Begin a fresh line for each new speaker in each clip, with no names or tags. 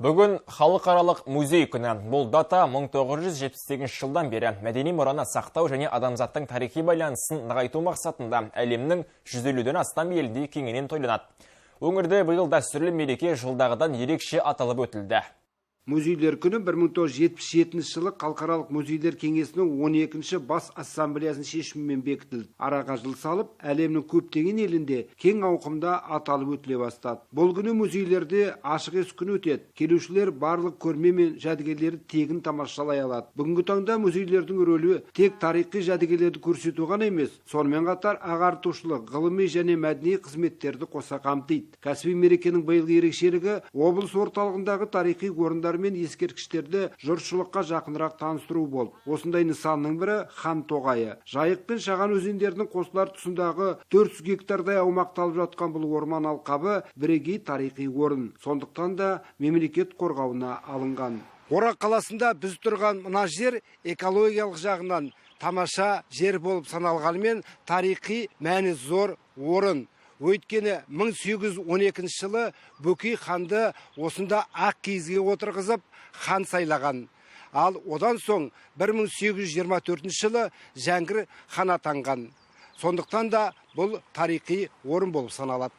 Бүгін халықаралық музей күні. Бұл дата 1978 жылдан бері мәдени мұраны сақтау және адамзаттың тарихи байланысын нығайту мақсатында әлемнің 150-ден астам елінде кеңінен тойланады. Өңірде биыл дәстүрлі мереке жылдағыдан ерекше аталып өтілді.
Музейлер күні 1977 жылы Халықаралық музейлер кеңесінің 12-ші бас ассамблеясының шешімімен бекітілді. Араға жыл салып, әлемнің көптеген елінде кең ауқымда аталып өтіле бастады. Бұл күні музейлерде ашық есік күні өтеді. Келушілер барлық көрме мен жәдігерлерді тегін тамашалай алады. Бүгінгі таңда музейлердің рөлі тек тарихи жәдігерлерді көрсету ғана емес, сонымен қатар ағартушылық, ғылыми және мәдени қызметтерді қоса қамтиды. Кәсіби мерекенің биылғы ерекшелігі облыс орталығындағы тарихи орындар мен ескерткіштерді жұртшылыққа жақынырақ таныстыру болды. Осындай нысанның бірі Хан тоғайы. Жайық пен Шаған өзендерінің қосылар тұсындағы 400 гектардай аумақты алып жатқан бұл орман алқабы бірегей тарихи орын. Сондықтан да мемлекет қорғауына алынған. Орал қаласында біз тұрған мына жер экологиялық жағынан тамаша жер болып саналғанымен тарихи мәні зор орын. Өйткені 1812 жылы Бөкей ханды осында ақ киізге отырғызып хан сайлаған. Ал одан соң 1824 жылы Жәңгір хан атанған. Сондықтан да бұл тарихи орын болып саналады.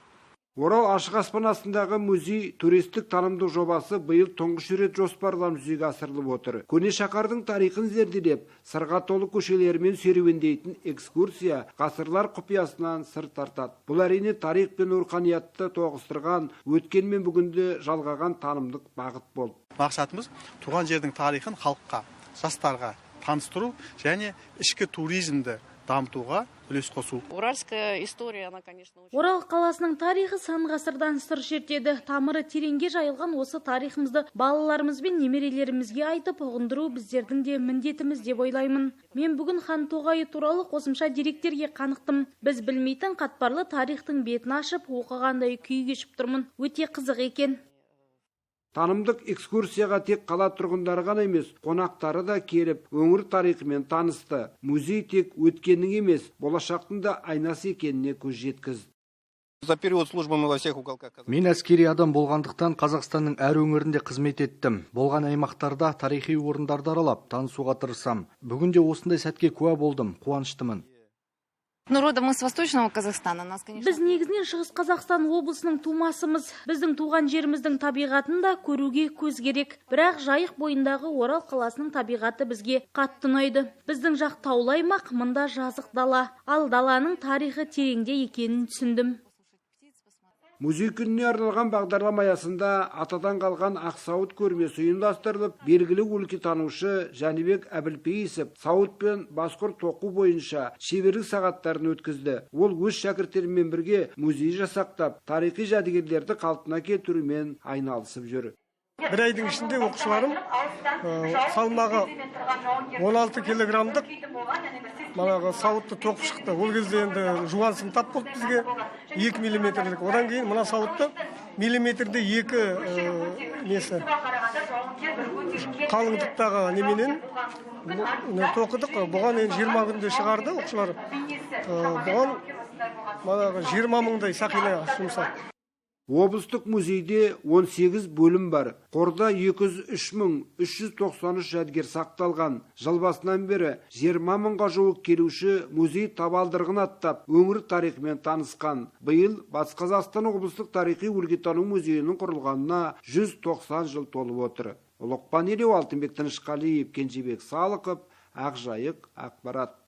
Орал ашық аспан астындағы музей туристік танымдық жобасы биыл тұңғыш рет жоспарланып жүзеге асырылып отыр. Көне шаһардың тарихын зерделеп, сырға толы көшелерімен серуендейтін экскурсия ғасырлар құпиясынан сыр тартады. Бұл әрине тарих пен руханиятты тоғыстырған, өткен мен бүгінді жалғаған танымдық бағыт болды.
Мақсатымыз туған жердің тарихын халыққа, жастарға таныстыру және ішкі туризмді дамытуға үлес қосу.
Орал қаласының тарихы сан ғасырдан сыр шертеді. Тамыры тереңге жайылған осы тарихымызды балаларымыз бен немерелерімізге айтып ұғындыру біздердің де міндетіміз деп ойлаймын. Мен бүгін Хан тоғайы туралы қосымша деректерге қанықтым. Біз білмейтін қатпарлы тарихтың бетін ашып, оқығандай күй кешіп тұрмын. Өте қызық екен.
Танымдық экскурсияға тек қала тұрғындары ғана емес, қонақтары да келіп, өңір тарихымен танысты. Музей тек өткеннің емес, болашақтың да айнасы екеніне көз жеткізді.
Мен әскери адам болғандықтан Қазақстанның әр өңірінде қызмет еттім. Болған аймақтарда тарихи орындарды аралап, танысуға тырысам. Бүгінде осындай сәтке куә болдым, қуаныштымын.
Біз негізінен Шығыс Қазақстан облысының тумасымыз. Біздің туған жеріміздің табиғатын да көруге көз керек. Бірақ жайық бойындағы Орал қаласының табиғаты бізге қатты ұнайды. Біздің жақ таулы аймақ, мында жазық дала. Ал даланың тарихы тереңде екенін түсіндім.
Музей күніне арналған бағдарлама аясында атадан қалған ақсауыт көрмесі ұйымдастырылып, белгілі өлкетанушы Жәнібек Әбілпейісов сауыт пен басқұрт тоқу бойынша шеберлік сағаттарын өткізді. Ол өз шәкірттерімен бірге музей жасақтап, тарихи жәдігерлерді қалпына келтірумен айналысып жүр.
Бір айдың ішінде оқушыларым салмағы 16 килограммдық сауытты тоқып шықты. Ол кезде енді жуан сымтап болды бізге 2 миллиметрлік. Одан кейін мына сауытты миллиметрде 2 қалыңдықтағы неменен тоқыдық. Бұған 20 күнде шығарды оқушылар. Бұған 20 мыңдай сақина жұмсады.
Облыстық музейде 18 бөлім бар. Қорда 203.393 жәдігер сақталған. Жыл басынан бері 20 мыңға жуық келуші музей табалдырығын аттап, өңір тарихымен танысқан. Биыл Батыс Қазақстан облыстық тарихи өлкетану музейінің құрылғанына 190 жыл толып отыр. Лұқпан Елеу, Алтынбек Тынышқалиев, Кенжебек Салықов, Ақжайық, Ақпарат.